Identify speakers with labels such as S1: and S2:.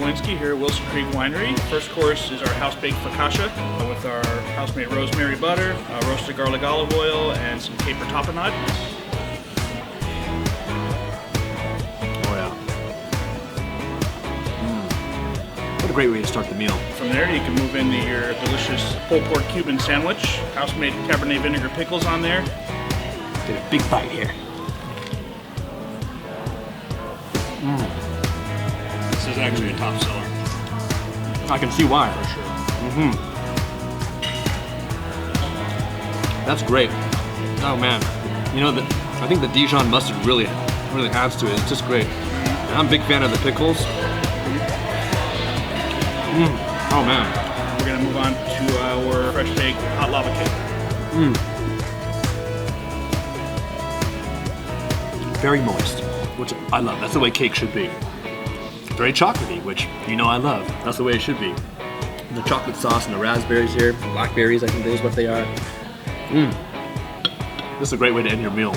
S1: Zielinski here at Wilson Creek Winery. First course is our house-baked focaccia with our house-made rosemary butter, roasted garlic olive oil, and some caper tapenade.
S2: Oh yeah. What a great way to start the meal.
S1: From there, you can move into your delicious pulled pork Cuban sandwich. House-made Cabernet vinegar pickles on there.
S2: Get a big bite here.
S1: This is actually a top seller.
S2: I can see why.
S1: For sure.
S2: That's great. Oh man, you know, I think the Dijon mustard really adds to it. It's just great. And I'm a big fan of the pickles. Oh man.
S1: We're gonna move on to our fresh baked hot lava cake.
S2: Very moist, which I love. That's the way cake should be. Very chocolatey, which you know I love. That's the way it should be. And the chocolate sauce and the raspberries here, blackberries, I think that is what they are. This is a great way to end your meal.